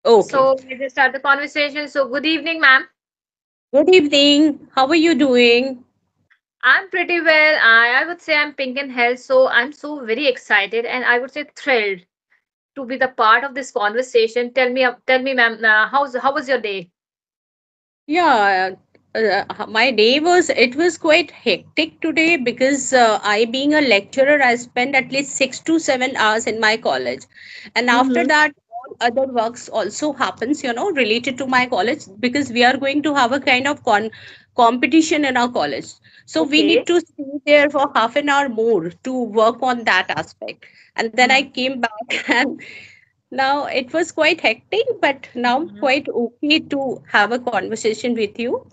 Okay. So let's start the conversation. So good evening, ma'am. Good evening. How are you doing? I'm pretty well. I would say I'm pink in health, so I'm so very excited and I would say thrilled to be the part of this conversation. Tell me, ma'am, how was your day? Yeah, my day was quite hectic today because I being a lecturer, I spend at least 6 to 7 hours in my college, and after Mm-hmm. that, all other works also happens, related to my college because we are going to have a kind of competition in our college. So we need Okay. to stay there for half an hour more to work on that aspect. And then I Mm-hmm. came back and now it was quite hectic, but now quite okay to have a conversation with you.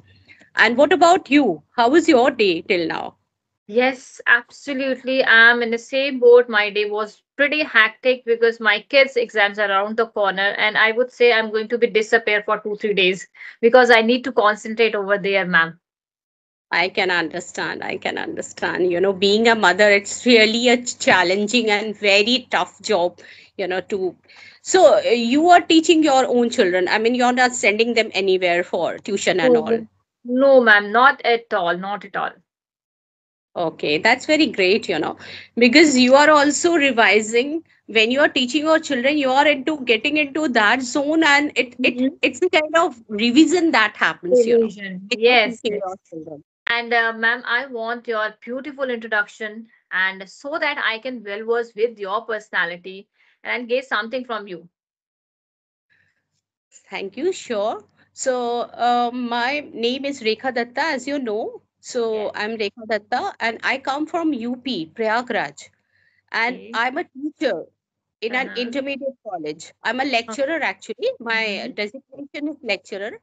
And what about you? How was your day till now? Yes, absolutely. I'm in the same boat. My day was pretty hectic because my kids' exams are around the corner, and I would say I'm going to be disappear for 2 3 days because I need to concentrate over there, ma'am. I can understand. I can understand. Being a mother, it's really a challenging and very tough job, to. So you are teaching your own children. I mean, you're not sending them anywhere for tuition and No, all. no, ma'am, not at all, not at all. Okay, that's very great, because you are also revising when you are teaching your children, you are into getting into that zone, and Mhm. it's a kind of revision that happens, Revision. when you're Yes, teaching yes. your children. And ma'am, I want your beautiful introduction, and so that I can well verse with your personality and get something from you. Thank you, sure. So, my name is Rekha Datta, as you know. So, Yes. I'm Rekha Datta, and I come from UP, Prayagraj, and Okay. I'm a teacher in an Uh-huh. intermediate college. I'm a lecturer actually. My Mm-hmm. designation is lecturer.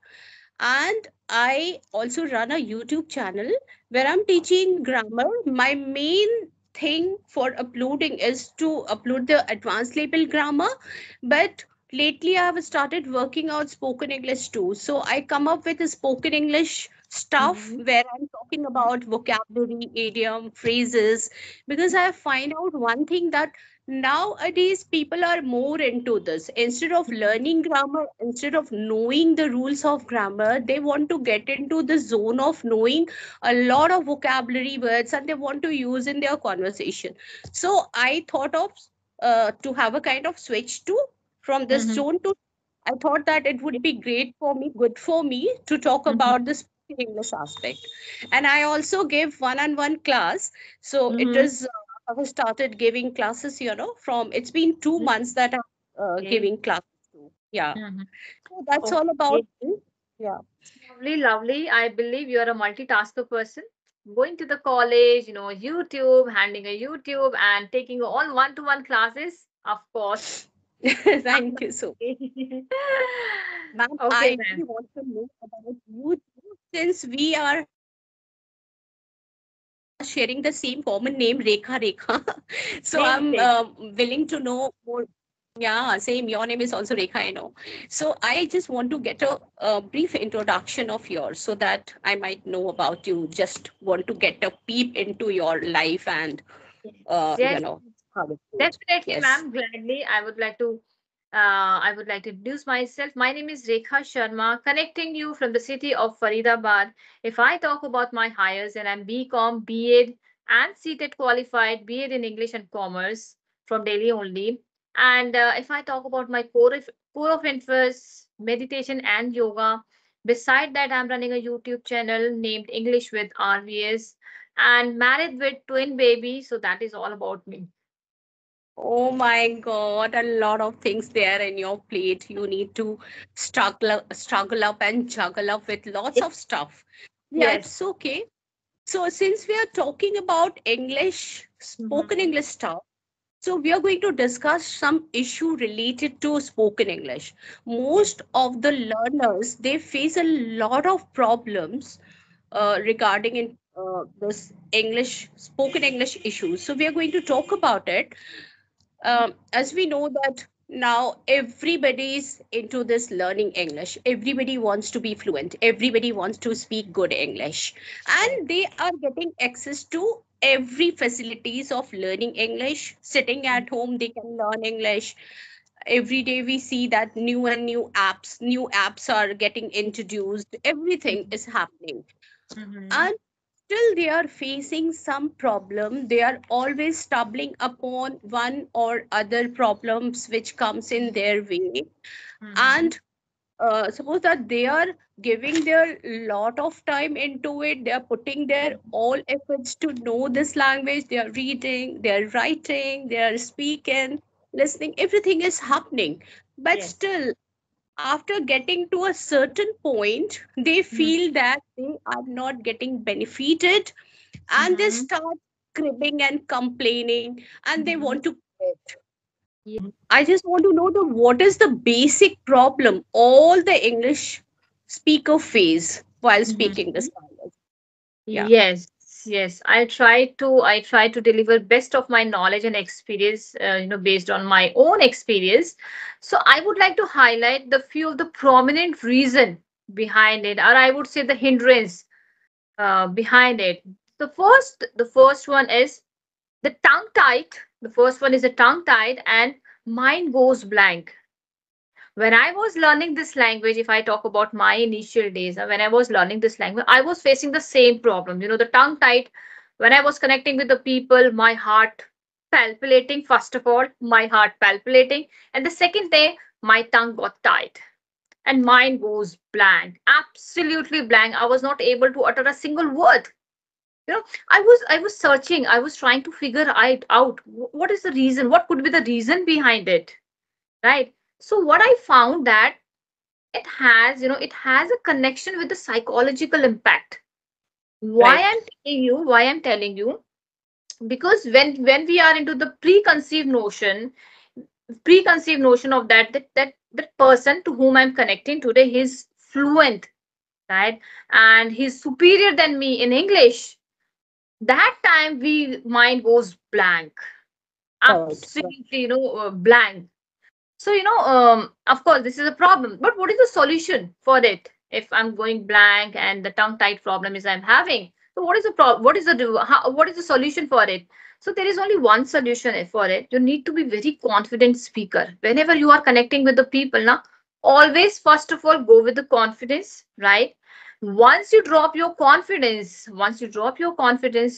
And I also run a YouTube channel where I'm teaching grammar. My main thing for uploading is to upload the advanced level grammar, but lately I have started working out spoken English too. So I come up with a spoken English stuff Mm-hmm. where I'm talking about vocabulary, idiom, phrases, because I find out one thing that nowadays people are more into this. Instead of learning grammar, instead of knowing the rules of grammar, they want to get into the zone of knowing a lot of vocabulary words and they want to use in their conversation. So I thought of to have a kind of switch to from this Mm-hmm. zone to. I thought that it would be great for me, good for me to talk about Mm-hmm. the spoken English aspect. And I also give one-on-one class. So it Mm-hmm. is I have started giving classes, from it's been 2 months that I'm Okay. giving classes to. Yeah. Mm-hmm. So that's all about Okay. me. Yeah. Lovely, lovely. I believe you're a multitasker person. Going to the college, YouTube, handling a YouTube, and taking all one-to-one classes. Of course. Thank you so much. Ma'am, Okay, I ma'am. really want to know about you too, since we are sharing the same common name, Rekha Rekha. So I'm willing to know Same, same. more. Yeah, same. Your name is also Rekha, I know. So I just want to get a brief introduction of yours so that I might know about you. Just want to get a peep into your life and, Yes, how it goes. definitely, Yes. ma'am. Gladly, I would like to introduce myself. My name is Rekha Sharma, connecting you from the city of Faridabad. If I talk about my hires, and I'm BCom, BEd, and CTET qualified, BEd in English and Commerce from Delhi only. And if I talk about my core of interest, meditation and yoga. Beside that, I'm running a YouTube channel named English with RVS and married with twin baby. So that is all about me. Oh my God, a lot of things there in your plate. You need to struggle up and juggle up with lots of stuff. Yeah, Yes. it's okay. So since we are talking about English, spoken Mhm. English stuff, so we are going to discuss some issue related to spoken English. Yes. Most of the learners, they face a lot of problems regarding this English, spoken English issues. So we are going to talk about it. As we know that now everybody's into this learning English, everybody wants to be fluent, everybody wants to speak good English, Yes. and they are getting access to every facilities of learning English. Sitting at home they can learn English. every day we see that new apps are getting introduced, everything is happening. Mm-hmm. And still they are facing some problem, they are always stumbling upon one or other problems which comes in their way. Mm-hmm. And suppose that they are giving their lot of time into it, they are putting their all efforts to know this language, they are reading, they are writing, they are speaking, listening, everything is happening. But Yes. still, after getting to a certain point, they feel that they are not getting benefited, and they Mm-hmm. start cribbing and complaining, and they Mm-hmm. want to quit. I just want to know the what is the basic problem all the English speaker face while speaking Mm-hmm. this language. Yeah, Yes, yes. I try to deliver best of my knowledge and experience, based on my own experience. So I would like to highlight the few of the prominent reason behind it, or I would say the hindrance behind it. The first one is the tongue tied. The first one is the tongue tied and mind goes blank. When I was learning this language, if I talk about my initial days, when I was learning this language, I was facing the same problem. The tongue tied. When I was connecting with the people, my heart palpitating, first of all, my heart palpitating. And the second day, my tongue got tied and mine goes blank, absolutely blank. I was not able to utter a single word. I was searching, I was trying to figure out what is the reason, what could be the reason behind it, right? So what I found that it has a connection with the psychological impact. why right. i'm telling you because when we are into the preconceived notion of that person to whom I'm connecting today, he's fluent, right? And he's superior than me in English. That time we mind goes blank, Right, right. absolutely, blank. So, of course, this is a problem. But what is the solution for it? If I'm going blank and the tongue tied problem is I'm having, so what is the problem? What is the solution for it? So there is only one solution for it. You need to be very confident speaker whenever you are connecting with the people. Now, always first of all go with the confidence, right? Once you drop your confidence,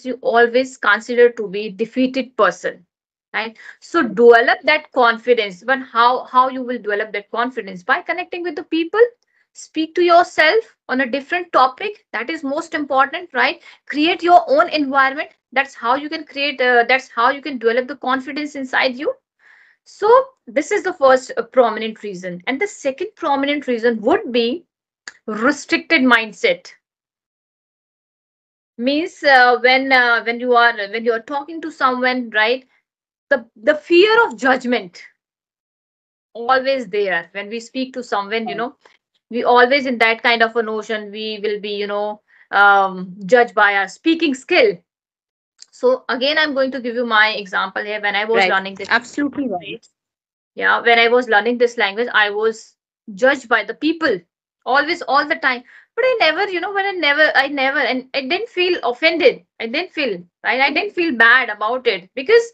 you always consider to be defeated person, right? So develop that confidence. But how you will develop that confidence? By connecting with the people, speak to yourself on a different topic. That is most important, right? Create your own environment. That's how you can develop the confidence inside you. So this is the first prominent reason, and the second prominent reason would be restricted mindset. Means when you are talking to someone, right? The fear of judgment always there when we speak to someone, we always in that kind of a notion we will be, judged by our speaking skill. So again, I'm going to give you my example here. When I was Right. learning this Absolutely right. language, yeah, when I was learning this language, I was judged by the people always, all the time. But I never, when I never, and I didn't feel offended. I didn't feel, right? I didn't feel bad about it, because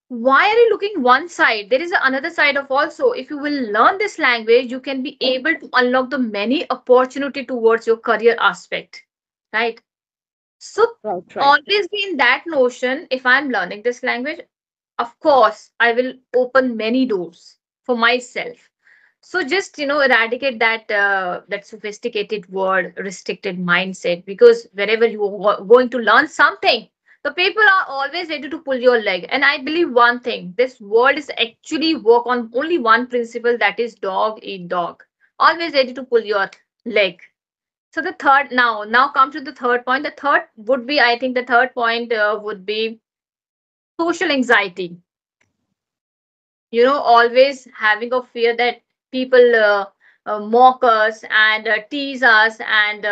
why are you looking one side? There is another side of also. If you will learn this language, you can be able to unlock the many opportunity towards your career aspect, right? So Right, right. always be in that notion. If I'm learning this language, of course I will open many doors for myself. So just, eradicate that sophisticated word restricted mindset, because wherever you are going to learn something, the people are always ready to pull your leg. And I believe one thing, this world is actually work on only one principle, that is dog eat dog, always ready to pull your leg. So the third, now come to the third point. The third would be, I think the third point would be social anxiety. Always having a fear that people mock us and tease us, and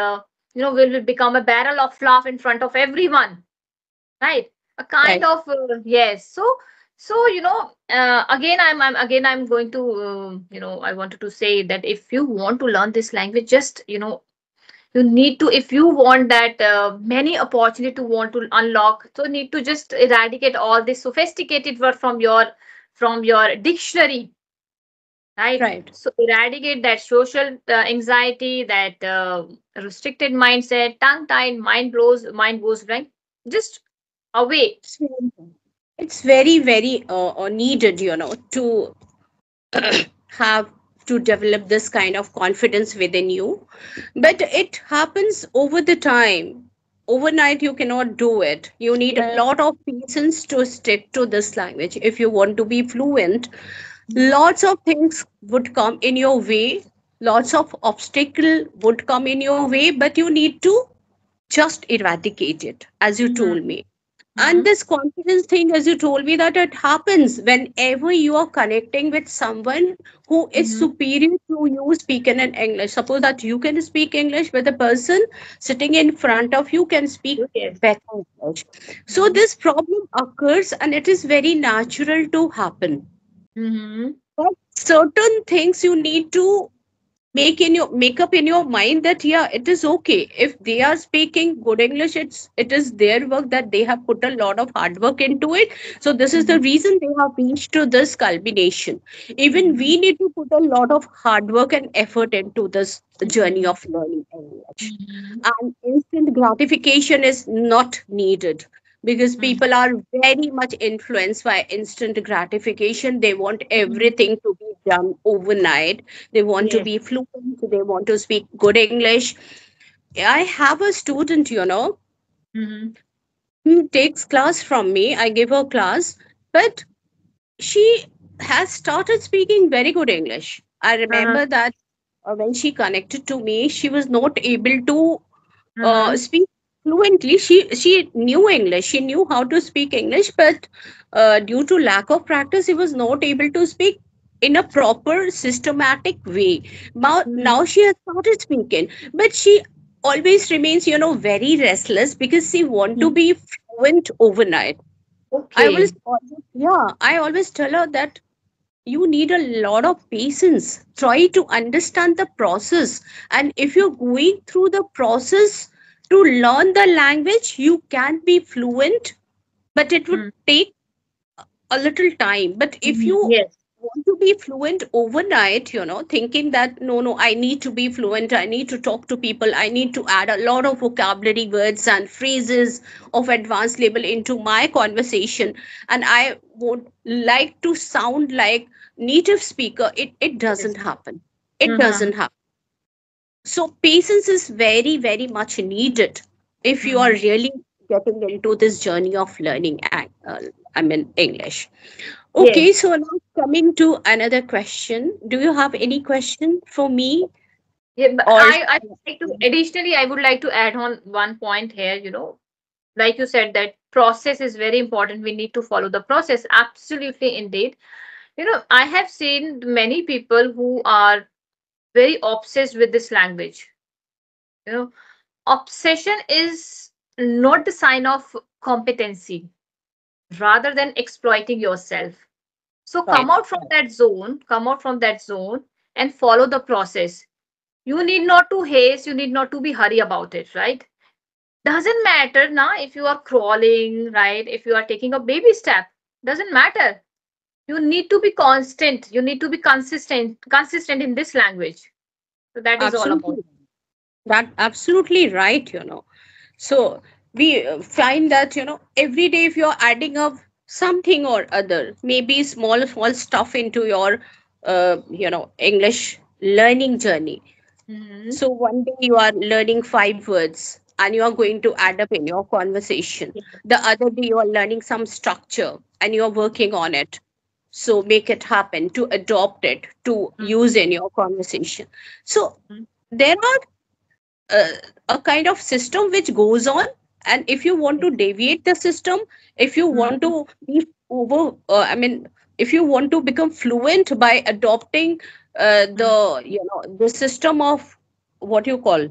will become a barrel of fluff in front of everyone, right? A kind Right. of yes. So again I'm going to I wanted to say that if you want to learn this language, just you need to, if you want that many opportunity to want to unlock, so need to just eradicate all this sophisticated word from your dictionary. right? Right. So eradicate that social anxiety, that restricted mindset, tongue tied, mind goes blank, just away. It's very, it's very, very needed, to have to develop this kind of confidence within you. But it happens over the time. Overnight, you cannot do it. You need a lot of patience to stick to this language. If you want to be fluent, Mhm. lots of things would come in your way, lots of obstacle would come in your way, but you need to just eradicate it, as you Mhm. told me. And Mhm. this confidence thing, as you told me, that it happens whenever you are connecting with someone who is Mhm. superior to you speaking in English. Suppose that you can speak English, but the person sitting in front of you can speak Yes. better English. So Mhm. this problem occurs, and it is very natural to happen. Mhm. But certain things you need to make up in your mind that yeah, it is okay if they are speaking good English. It is their work, that they have put a lot of hard work into it. So this is the Mhm. reason they have reached to this culmination. Even Mhm. we need to put a lot of hard work and effort into this journey Mhm. of learning English. Mhm. And instant gratification is not needed, because Mhm. people are very much influenced by instant gratification. They want Mhm. everything to be done overnight. They want to Yes. be fluent, they want to speak good English. I have a student, Mhm. who takes class from me. I give her class, but she has started speaking very good English. I Uh-huh. remember that when she connected to me, she was not able to Uh-huh. speak fluently. She knew English. She knew how to speak English, but due to lack of practice, she was not able to speak in a proper systematic way. Now Mhm. she has started speaking, but she always remains, very restless, because she want to Mhm. be fluent overnight. Okay. I always tell her that you need a lot of patience. Try to understand the process. And if you're going through the process to learn the language, you can be fluent, but it would Mhm. take a little time. But if Mhm. you Yes. want to be fluent overnight, thinking that no, no, I need to be fluent, I need to talk to people, I need to add a lot of vocabulary words and phrases of advanced level into my conversation, and I would like to sound like native speaker, it Yes. doesn't happen. It Uh-huh. doesn't happen. So patience is very, very much needed if you are Mhm. really getting into this journey of learning English. Okay, Yes. so now coming to another question. Do you have any question for me? Yeah, but Or I would like to additionally I would like to add on one point here, like you said, that process is very important. We need to follow the process. Absolutely, indeed. I have seen many people who are very obsessed with this language. You know, obsession is not the sign of competency, rather than exploiting yourself. So right, come out from that zone and follow the process. You need not to haste, you need not to be hurry about it, right? Doesn't matter now if you are crawling, right? If you are taking a baby step, doesn't matter. You need to be constant, you need to be consistent in this language. So that is all about. absolutely, that absolutely right. So we find that every day, if you're adding up something or other, maybe small small stuff into your English learning journey. Mm-hmm. So one day you are learning 5 words and you are going to add up in your conversation. The other day you are learning some structure and you are working on it. So make it happen, to adopt it, to use in your conversation. So there are uh, a kind of system which goes on, and if you want to deviate the system, if you want to be over if you want to become fluent by adopting the system of what you call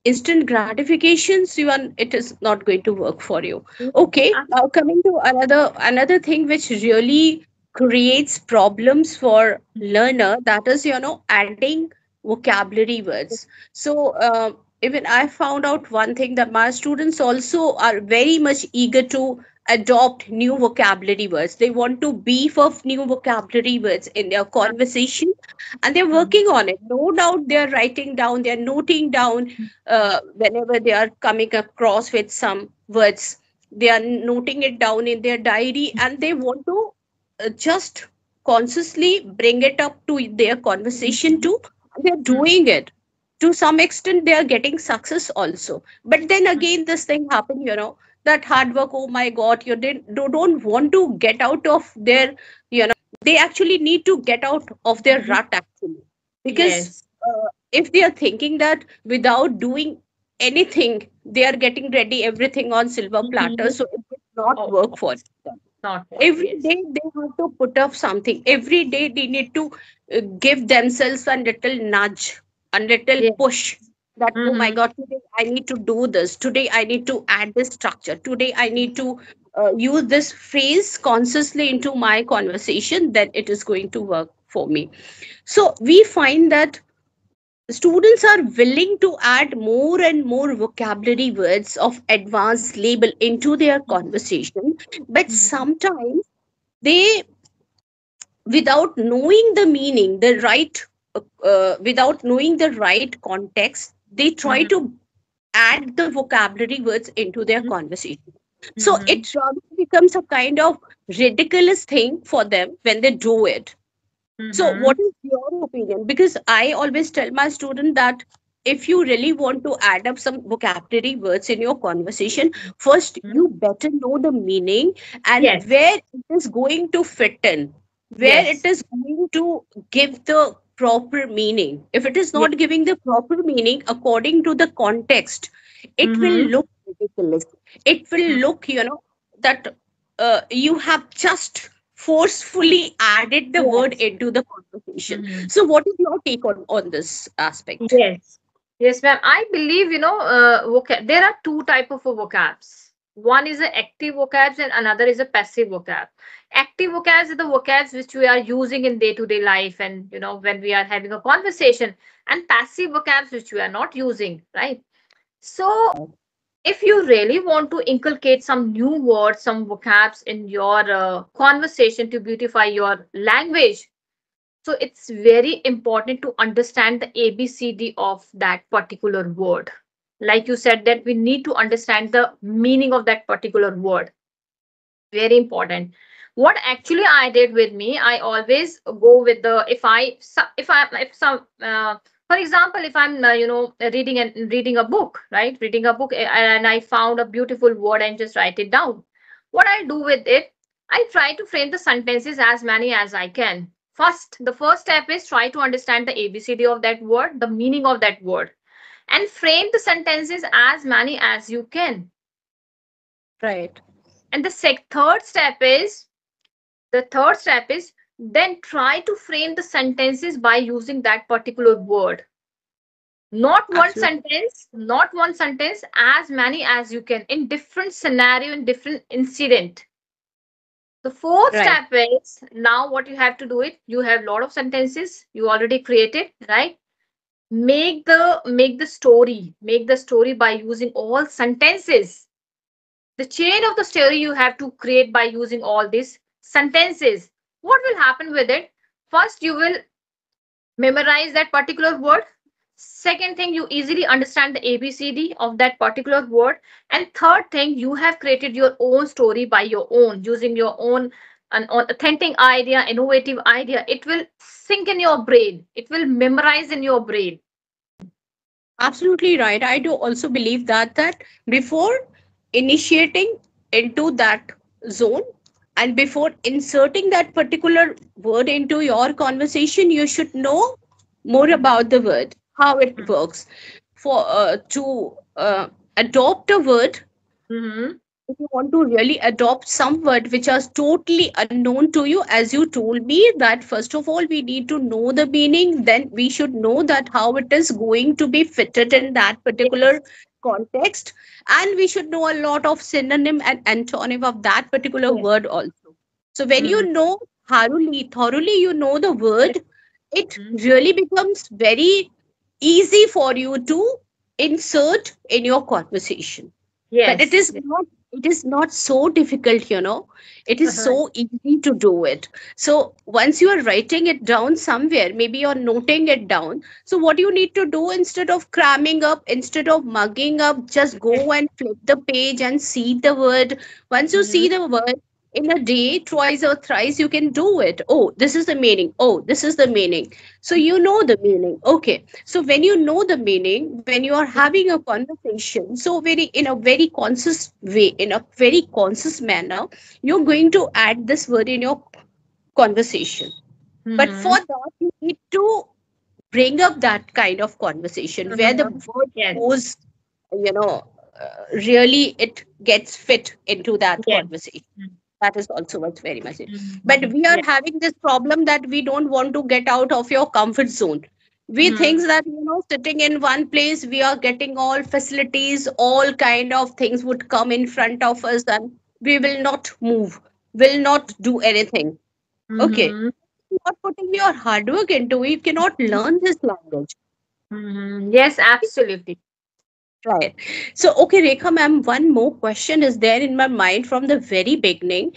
instant gratifications, it is not going to work for you. Okay, now coming to another thing which really creates problems for learner, that is adding vocabulary words. So even I found out one thing, that my students also are very much eager to adopt new vocabulary words. They want to beef up new vocabulary words in their conversation, and they're Mhm. working on it. No doubt they're writing down, they're noting down whenever they are coming across with some words. They are noting it down in their diary, and they want to just consciously bring it up to their conversation Mhm. too. They're Mhm. doing it. To some extent, they are getting success also. But then again, this thing happened, that hard work, oh my God, you don't want to get out of their, they actually need to get out of their Mhm. rut actually. Because Yes. if they are thinking that without doing anything, they are getting ready everything on silver platter, Mhm. so it will not Oh, work for them. not work. Every Yes. day they have to put up something. Every day they need to give themselves a little nudge, a little Yes. push, that oh my Mhm. God, today I need to do this, today I need to add this structure, today I need to use this phrase consciously into my conversation, then it is going to work for me. So we find that students are willing to add more and more vocabulary words of advanced label into their conversation, but Mhm. sometimes they, without knowing the meaning, the right without knowing the right context, they try Mhm. to add the vocabulary words into their Mhm. conversation. So Mhm. it rather becomes a kind of ridiculous thing for them when they do it. So, what Mhm. is your opinion? Because I always tell my student that if you really want to add up some vocabulary words in your conversation, first Mhm. you better know the meaning and Yes. where it is going to fit in, where it Yes. is going to give the proper meaning. If it is Yes. not giving the proper meaning according to the context, it will Mhm. look ridiculous. It will Mhm. look, that you have just forcefully added the word Yes. into the conversation. Mhm. So, what is your take on this aspect? Yes. Yes, ma'am. I believe, there are two type of vocabs. One is a active vocabs and another is a passive vocab. Active vocabs are the vocabs which we are using in day-to-day life and, when we are having a conversation, and passive vocabs which we are not using, right? So if you really want to inculcate some new words, some vocabs in your conversation to beautify your language, so it's very important to understand the ABCD of that particular word. Like you said, that we need to understand the meaning of that particular word. Very important. What actually I did with me, I always go with the, if some for example, if I'm reading a book, right, reading a book, and I found a beautiful word and just write it down. What I do with it, I try to frame the sentences as many as I can. First, the first step is try to understand the ABCD of that word, the meaning of that word, and frame the sentences as many as you can. Right. And the third step is then try to frame the sentences by using that particular word. Absolutely. Not one sentence, as many as you can in different scenario, in different incident. The fourth Right. step is, now what you have to do it, you have a lot of sentences you already created, right? Make the story by using all sentences. The chain of the story you have to create by using all these sentences. What will happen with it? First, you will memorize that particular word. Second thing, you easily understand the ABCD of that particular word. And third thing, you have created your own story by your own, using your own an authentic idea, innovative idea. It will sink in your brain. It will memorize in your brain. Absolutely right. I do also believe that before initiating into that zone and before inserting that particular word into your conversation, you should know more Mhm. about the word, how it Mhm. works. For to adopt a word, Mhm. if you want to really adopt some word which is totally unknown to you, as you told me, that first of all we need to know the meaning, then we should know that how it is going to be fitted in that particular Yes. context, and we should know a lot of synonym and antonym of that particular Yes. word also. So when you Mhm. know thoroughly you know the Yes. word, it Mhm. really becomes very easy for you to insert in your conversation. But it Yes. is not it is not so difficult, it is Uh-huh. so easy to do it. So once you are writing it down somewhere, maybe you're noting it down, so what you need to do, instead of cramming up, instead of mugging up, just Yes. go and flip the page and see the word. Once you Mm-hmm. see the word in a day, twice or thrice, you can do it. Oh, this is the meaning. Oh, this is the meaning. So you know the meaning. Okay, so when you know the meaning, when you are having a conversation, so very in a very conscious way, in a very conscious manner, you're going to add this word in your conversation. But for Mm-hmm. that, you need to bring up that kind of conversation where the Mm-hmm. word Yes. goes, you know, really it gets fit into that Yes. conversation. That is also what's very much it. But Mm-hmm. we are Yes. having this problem that we don't want to get out of your comfort zone. We think Mm-hmm. that, sitting in one place, we are getting all facilities, all kind of things would come in front of us, and we will not move, will not do anything. Okay, Mm-hmm. not putting your hard work into it, you cannot learn this language. Mm-hmm. Yes, absolutely. Right. So, okay, Rekha ma'am, one more question is there in my mind from the very beginning.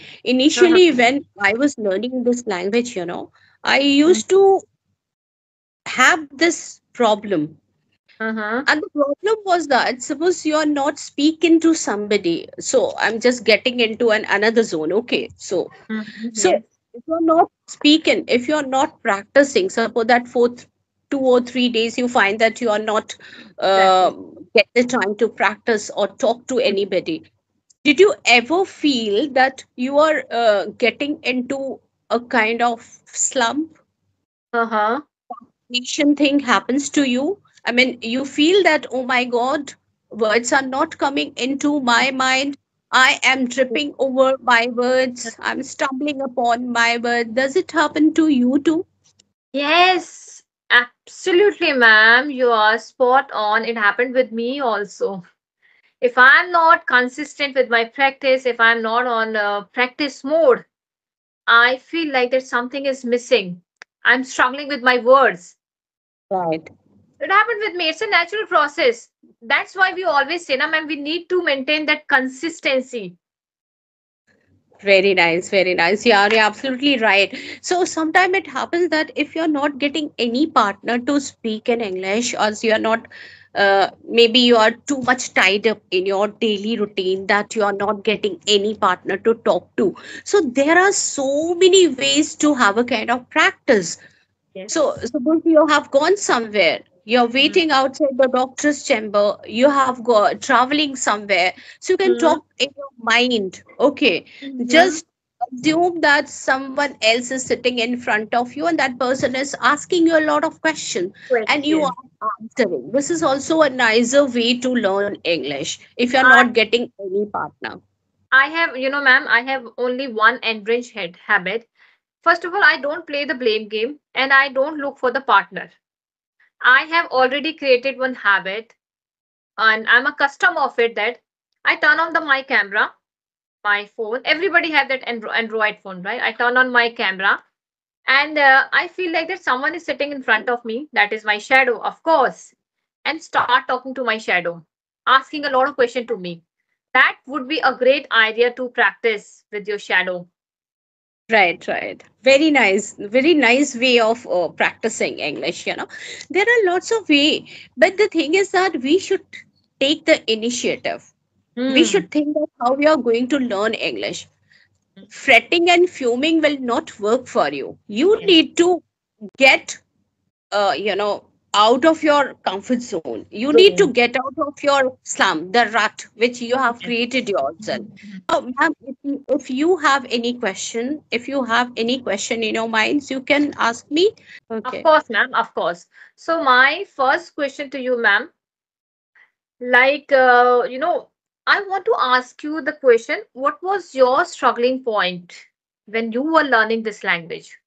Uh-huh. Initially, when I was learning this language, I used to have this problem. Uh-huh. And the problem was that suppose you are not speaking to somebody. So I'm just getting into another zone. Okay. Mm-hmm. So Yes, if you're not speaking, if you're not practicing, suppose that for 2 or 3 days you find that you are not practice. get the time to practice or talk to anybody. Did you ever feel that you are getting into a kind of slump? Uh-huh. Nation thing happens to you? I mean, you feel that, oh my God, words are not coming into my mind. I am tripping over my words. I'm stumbling upon my word. Does it happen to you too? Yes, absolutely, ma'am. You are spot on. It happened with me also. If I'm not consistent with my practice, if I'm not on practice mode, I feel like that something is missing. I'm struggling with my words. Right. It happened with me. It's a natural process. That's why we always say, na, ma'am, we need to maintain that consistency. Very nice, very nice. Yeah, you're absolutely right. So sometimes it happens that if you're not getting any partner to speak in English, or you're not, maybe you are too much tied up in your daily routine that you are not getting any partner to talk to. So there are so many ways to have a kind of practice. So, Yes. suppose you have gone somewhere, you're Mm-hmm. waiting outside the doctor's chamber, you have traveling somewhere, so you can talk in your mind. Okay, Mm-hmm. just assume that someone else is sitting in front of you and that person is asking you a lot of questions and you Question. are answering. This is also a nicer way to learn English if you're I not getting any partner. I have, ma'am, I have only one entrenched head habit. First of all, I don't play the blame game and I don't look for the partner. I have already created one habit and I'm a custom of it that I turn on my camera, my phone. Everybody have that Android phone, right? I turn on my camera and I feel like that someone is sitting in front of me. That is my shadow, of course, and start talking to my shadow, asking a lot of questions to me. That would be a great idea to practice with your shadow. Right, right. Very nice. Very nice way of practicing English, There are lots of way, but the thing is that we should take the initiative. We Hmm. should think of how we are going to learn English. Fretting and fuming will not work for you. You Yes. need to get out of your comfort zone. You need to Zone. get out of your slum, the rut which you have Yes. created yourself. Mhm. Now, ma'am, if you have any question, if you have any question in your minds, you can ask me. Of Okay. course, ma'am. Of course. So my first question to you, ma'am, like I want to ask you the question: what was your struggling point when you were learning this language?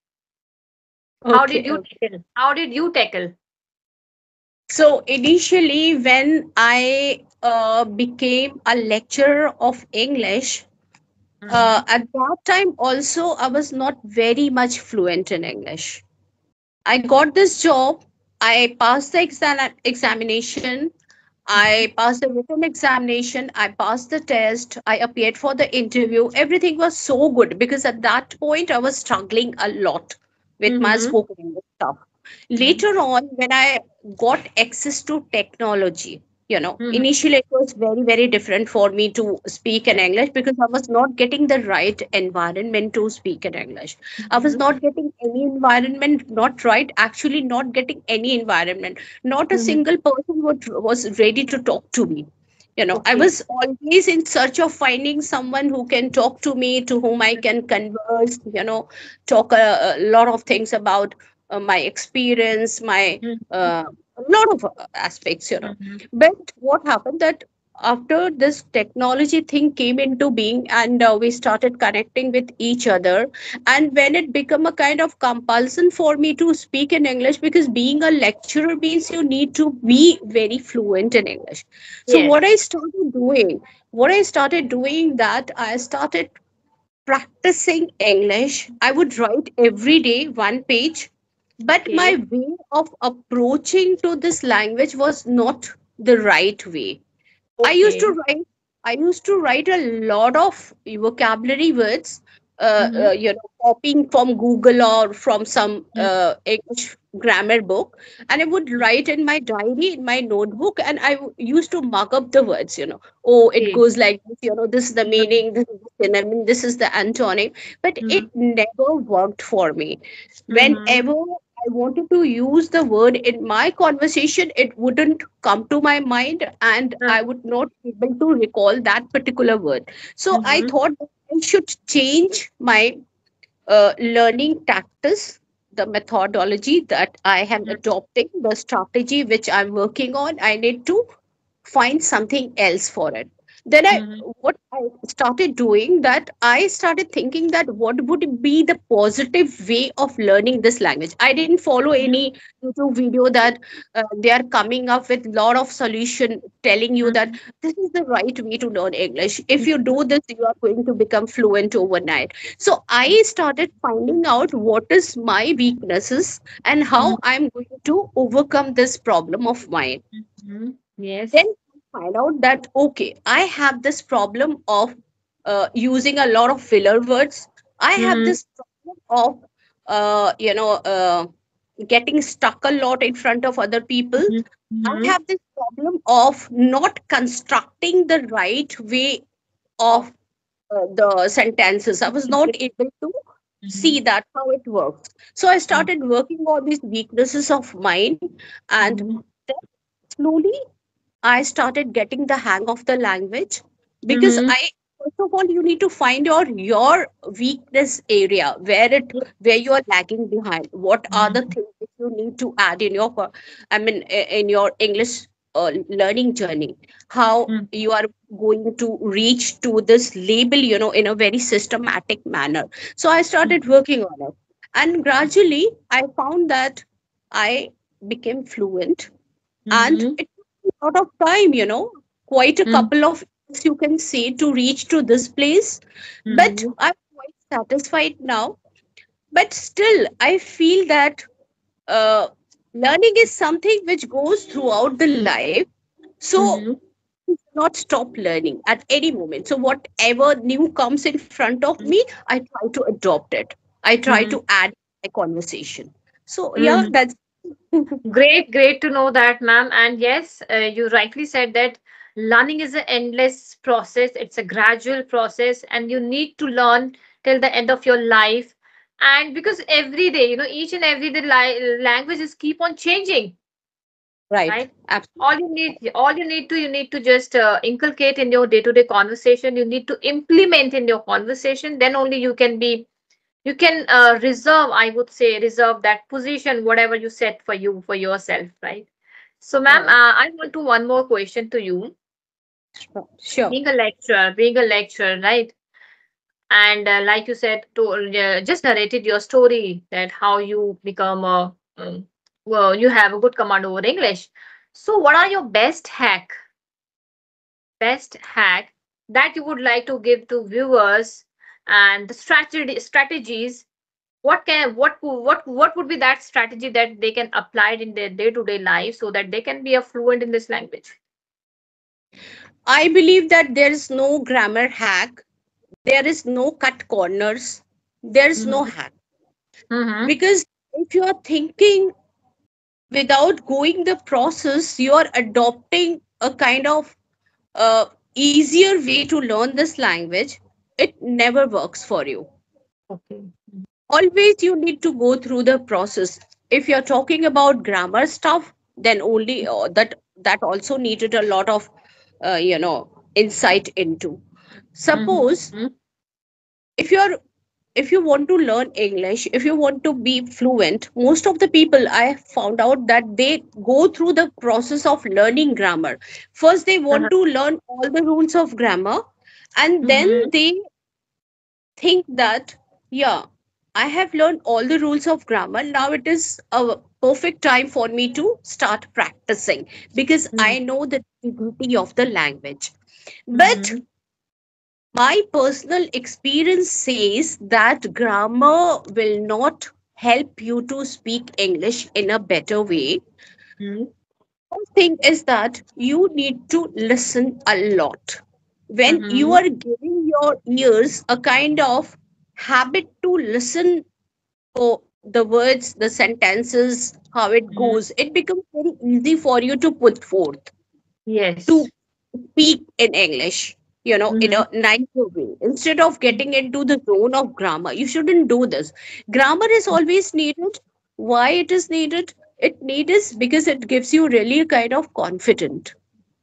How did Okay. you tackle? How did you tackle? So initially, when I became a lecturer of English, Mm-hmm. at that time also I was not very much fluent in English. I got this job. I passed the examination. Mhm. I passed the written examination, I passed the test, I appeared for the interview. Everything was so good because at that point I was struggling a lot with my Mhm. spoken English stuff. Mhm. Later on, when I got access to technology, Mhm. initially it was very, very different for me to speak in English because I was not getting the right environment to speak in English. I was Mhm. not getting any environment, not right, actually, not getting any environment. Not a Mhm. single person was ready to talk to me. I Okay. was always in search of finding someone who can talk to me, to whom I can converse, talk a lot of things about my experience, my Mhm. uh, a lot of aspects. Mhm. But what happened that after this technology thing came into being and we started connecting with each other, and when it became a kind of compulsion for me to speak in English, because being a lecturer means you need to be very fluent in English. So Yes. what I started doing that I started practicing English. I would write every day one page, but my Okay. way of approaching to this language was not the right way. I used to Okay. write. I used to write a lot of vocabulary words, Mhm. copying from Google or from some Mhm. English grammar book, and I would write in my diary, in my notebook, and used to mark up the words. Oh, it Okay. goes like this. This is the Mhm. meaning. This is the synonym. This is the antonym. But it Mhm. never worked for me. Mhm. Whenever I wanted to use the word in my conversation, it wouldn't come to my mind and I would not be able to recall that particular word. So I Mhm. thought that I should change my learning tactics, the methodology that I am adopting, the strategy which I'm working on. I need to find something else for it. Then I Mhm. what I started doing that I started thinking that what would be the positive way of learning this language. I didn't follow Mhm. any YouTube video that they are coming up with lot of solution telling you that Mhm. this is the right way to learn English. If you Mhm. do this, you are going to become fluent overnight. So I started finding out what is my weaknesses and how Mhm. I'm going to overcome this problem of mine. Mhm. Then Yes. find out that okay, I have this problem of using a lot of filler words. I have Mhm. this problem of getting stuck a lot in front of other people. Mhm. I Mhm. have this problem of not constructing the right way of the sentences. I was not able to see Mhm. that how it works. So I started working on these weaknesses of mine, and Mhm. then slowly I started getting the hang of the language. Because Mhm. I first of all, you need to find your weakness area, where you are lagging behind. What are the Mhm. things that you need to add in your in your English learning journey? How Mhm. you are going to reach to this label, in a very systematic manner. So I started working on it, and gradually I found that I became fluent, and Mhm. it took a lot of time, quite a Mhm. couple of years, you can say, to reach to this place. But Mhm. I'm quite satisfied now. But still, I feel that uh, learning is something which goes throughout the life. So Mhm. not stop learning at any moment. So whatever new comes in front of me, I try to adopt it. I try to Mhm. add my conversation. So yeah, Mhm. that's Great, great to know that, ma'am. And yes, you rightly said that learning is an endless process. It's a gradual process, and you need to learn till the end of your life. And because every day, each and every day, languages keep on changing, right. right? All you need to just inculcate in your day-to-day conversation. You need to implement in your conversation. Then only you can reserve, I would say, reserve that position, whatever you set for you for yourself, right? So, ma'am, Right. I want to one more question to you. Sure. Being a lecturer, right? And like you said, just narrated your story that how you become well, you have a good command over English. So, what are your best hack that you would like to give to viewers, and the strategies? What would be that strategy that they can apply in their day-to-day life so that they can be a fluent in this language? I believe that there is no grammar hack, there is no cut corners, there is no Mm-hmm. hack. Mm-hmm. Because if you are thinking without going the process, you are adopting a kind of uh, easier way to learn this language. It never works for you. Okay. Always you need to go through the process. If you're talking about grammar stuff, then only that also needed a lot of insight into. Mm-hmm. Suppose if you're if you want to learn English, if you want to be fluent, most of the people I have found out that they go through the process of learning grammar. First they Uh-huh. want to learn all the rules of grammar, and then Mm-hmm. they think that, yeah, I have learned all the rules of grammar. Now it is a perfect time for me to start practicing because I know the nitty of the language. But Mm-hmm. my personal experience says that grammar will not help you to speak English in a better way. Mm-hmm. One thing is that you need to listen a lot. When you Mm-hmm. are giving your ears a kind of habit to listen for the words, the sentences, how it Mm-hmm. goes, it becomes very easy for you to put forth, Yes. to speak in English, in Mm-hmm. a nicer way. Instead of getting into the zone of grammar, you shouldn't do this. Grammar is always needed. Why it is needed? It needs because it gives you really a kind of confidence.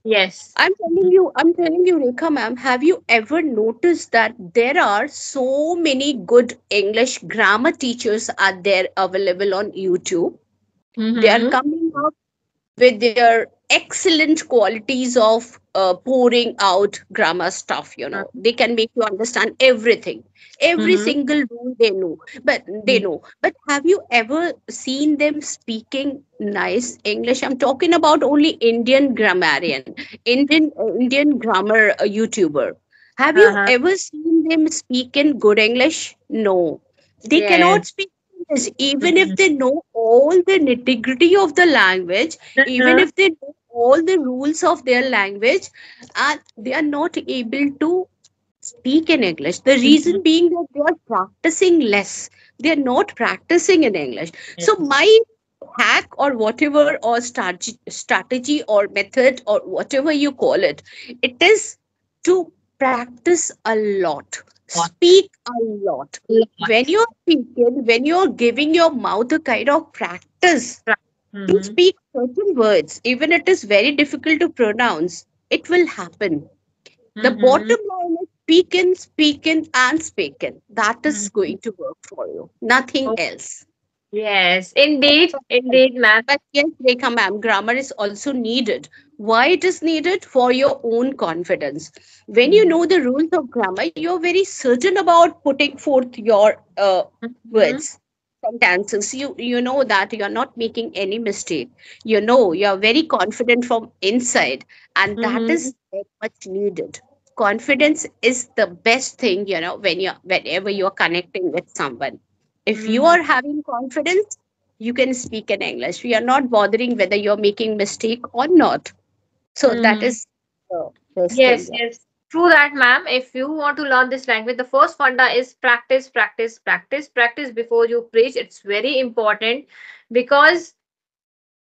Yes. I'm telling you, Rekha ma'am, have you ever noticed that there are so many good English grammar teachers are there available on YouTube? They are Mm-hmm. coming up with their excellent qualities of pouring out grammar stuff. They can make you understand everything, every Mm-hmm. single rule they know. But have you ever seen them speaking nice English? I'm talking about only Indian grammarian, Indian grammar YouTuber. Have you Uh-huh. ever seen them speak in good English? No, they Yes. cannot speak English even if Mm-hmm. they know all the nitty gritty of the language, even Uh-huh. if they know all the rules of their language, and they are not able to speak in English. The Mm-hmm. reason being that they are practicing less. They are not practicing in English. So Yes. my hack or whatever or strategy or method or whatever you call it is to practice a lot. Lot. Speak a lot. When Lot. you're speaking, when you're giving your mouth a kind of practice Right. to Mm-hmm. speak certain words, even it is very difficult to pronounce, it will happen. The Mm-hmm. bottom line is speaking, and speaking. That is Mm-hmm. going to work for you. Nothing Oh, else. yes. Indeed. Indeed, ma'am. But yes, Rekha ma'am, grammar is also needed. Why it is needed? For your own confidence. When you Mm-hmm. know the rules of grammar, you're very certain about putting forth your Mm-hmm. words, sentences. You know that you're not making any mistake. You're very confident from inside, and that Mm-hmm. is very much needed. Confidence is the best thing, whenever you're connecting with someone. If you Mm-hmm. are having confidence, you can speak in English. We are not bothering whether you're making mistake or not. So that Mm-hmm. is the best thing. Yes, Yeah. yes. True that, ma'am. If you want to learn this language, the first funda is practice, practice, practice, practice before you preach. It's very important because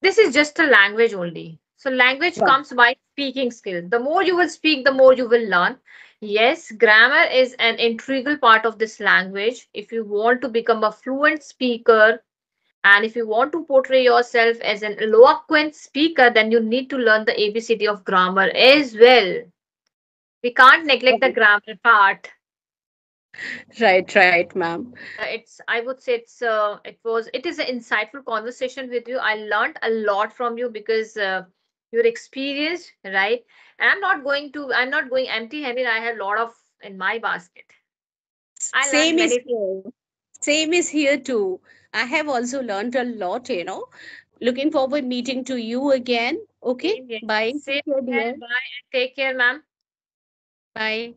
this is just a language only. So, language Right. comes by speaking skill. The more you will speak, the more you will learn. Yes, grammar is an integral part of this language. If you want to become a fluent speaker and if you want to portray yourself as an eloquent speaker, then you need to learn the ABCD of grammar as well. We can't neglect the Right, grammar part. right, ma'am. It's I would say it is an insightful conversation with you. I learned a lot from you because you're experienced, right? And I'm not going empty handed. I have a lot of in my basket. I learned Same is many things. here. Same is here too. I have also learned a lot. Looking forward meeting to you again. Okay. Same here. Bye. Take Same care, here. dear. Bye and take care, ma'am. Bye.